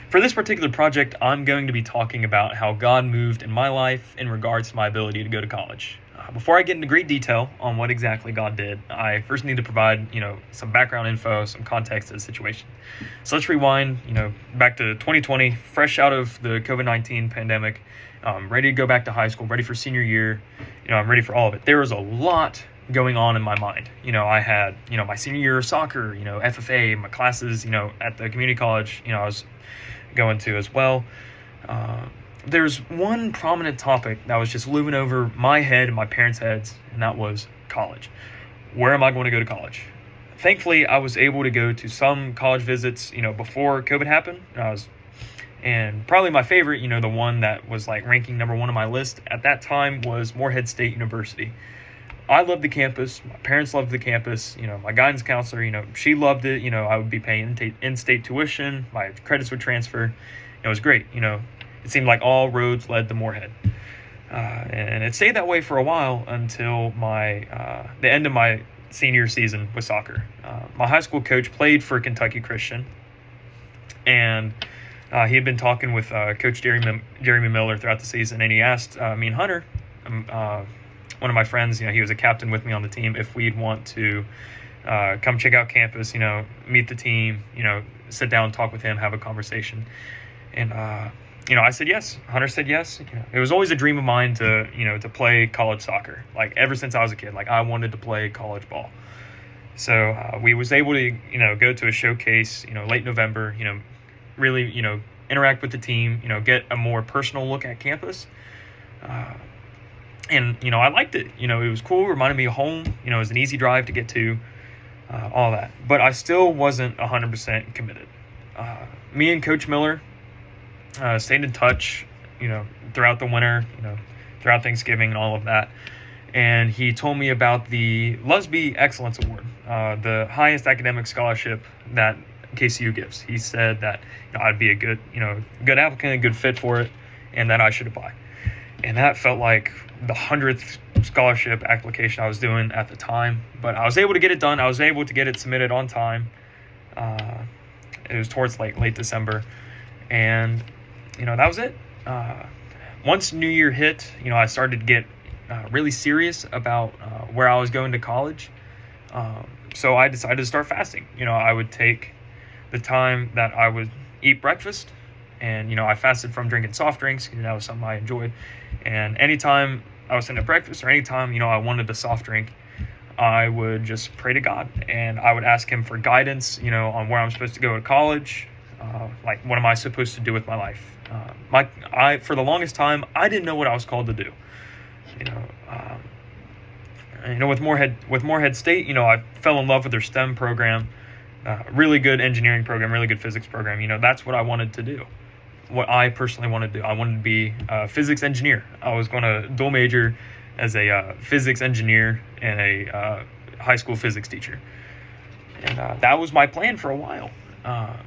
For this particular project, I'm going to be talking about how God moved in my life in regards to my ability to go to college. Before I get into great detail on what exactly God did, I first need to provide, some background info, some context to the situation. So let's rewind, back to 2020, fresh out of the COVID-19 pandemic, ready to go back to high school, ready for senior year. I'm ready for all of it. There was a lot going on in my mind. I had, my senior year of soccer, FFA, my classes, at the community college, I was going to as well. There's one prominent topic that was just looming over my head and my parents' heads, and that was college. Where am I going to go to college? Thankfully, I was able to go to some college visits, before COVID happened. And probably my favorite, the one that was like ranking number one on my list at that time was Morehead State University. I loved the campus. My parents loved the campus. My guidance counselor, she loved it. I would be paying in-state tuition. My credits would transfer. It was great. It seemed like all roads led to Morehead. And it stayed that way for a while until the end of my senior season with soccer. My high school coach played for Kentucky Christian, and he had been talking with Coach Jeremy Miller throughout the season, and he asked me and Hunter, one of my friends, he was a captain with me on the team, if we'd want to come check out campus, meet the team, sit down, talk with him, have a conversation. And I said yes. Hunter said yes. It was always a dream of mine to play college soccer. Like ever since I was a kid, like I wanted to play college ball. So we was able to, go to a showcase, late November, really, interact with the team, get a more personal look at campus. And, I liked it. It was cool. Reminded me of home. It was an easy drive to get to, all that. But I still wasn't 100% committed. Me and Coach Miller stayed in touch, throughout the winter, throughout Thanksgiving and all of that. And he told me about the Lusby Excellence Award, the highest academic scholarship that KCU gives. He said that I'd be a good applicant, a good fit for it, and that I should apply. And that felt like the 100th scholarship application I was doing at the time. But I was able to get it done. I was able to get it submitted on time. It was towards late December. And that was it. Once New Year hit, I started to get really serious about where I was going to college. So I decided to start fasting. I would take the time that I would eat breakfast, and I fasted from drinking soft drinks. That was something I enjoyed. And anytime I was sitting at breakfast, or anytime I wanted a soft drink, I would just pray to God, and I would ask him for guidance, on where I'm supposed to go to college. What am I supposed to do with my life? For the longest time, I didn't know what I was called to do. With Morehead State, I fell in love with their STEM program, really good engineering program, really good physics program. That's what I wanted to do. What I personally wanted to do. I wanted to be a physics engineer. I was going to dual major as a physics engineer and a high school physics teacher. And that was my plan for a while.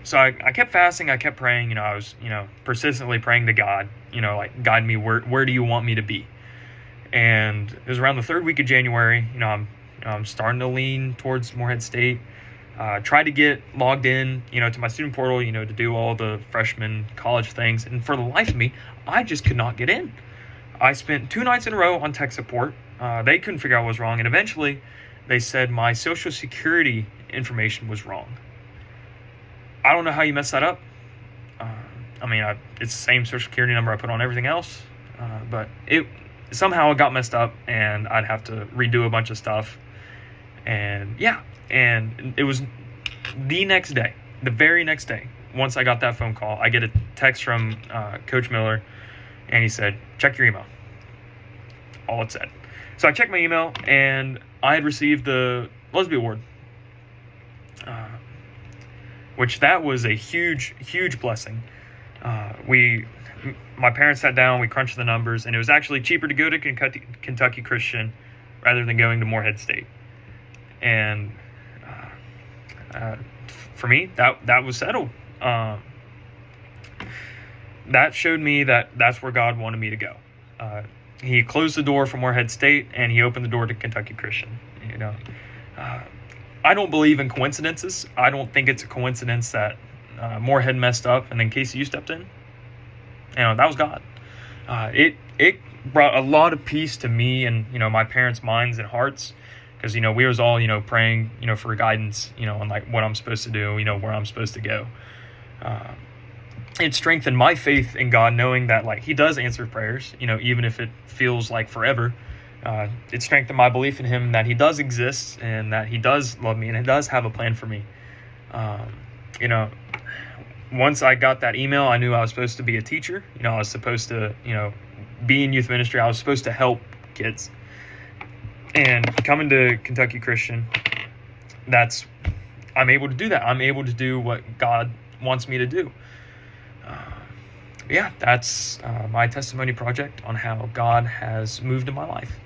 So I kept fasting, I kept praying, I was, persistently praying to God, guide me, where do you want me to be? And it was around the third week of January, I'm starting to lean towards Morehead State, try to get logged in, to my student portal, to do all the freshman college things. And for the life of me, I just could not get in. I spent 2 nights in a row on tech support. They couldn't figure out what was wrong. And eventually they said my social security information was wrong. I don't know how you mess that up. It's the same social security number I put on everything else, but it got messed up, and I'd have to redo a bunch of stuff. And it was the very next day, once I got that phone call, I get a text from Coach Miller, and he said, check your email. All it said. So I checked my email, and I had received the Lusby Award. Which that was a huge, huge blessing. My parents sat down, we crunched the numbers, and it was actually cheaper to go to Kentucky Christian rather than going to Morehead State. And for me, that was settled. That showed me that's where God wanted me to go. He closed the door for Morehead State, and he opened the door to Kentucky Christian. I don't believe in coincidences. I don't think it's a coincidence that Moore had messed up, and then KCU stepped in. That was God. It brought a lot of peace to me and my parents' minds and hearts, because we was all praying for guidance on like what I'm supposed to do, where I'm supposed to go. It strengthened my faith in God, knowing that like He does answer prayers, even if it feels like forever. It strengthened my belief in Him, that He does exist and that He does love me and He does have a plan for me. Once I got that email, I knew I was supposed to be a teacher. I was supposed to, be in youth ministry. I was supposed to help kids. And coming to Kentucky Christian, I'm able to do that. I'm able to do what God wants me to do. That's my testimony project on how God has moved in my life.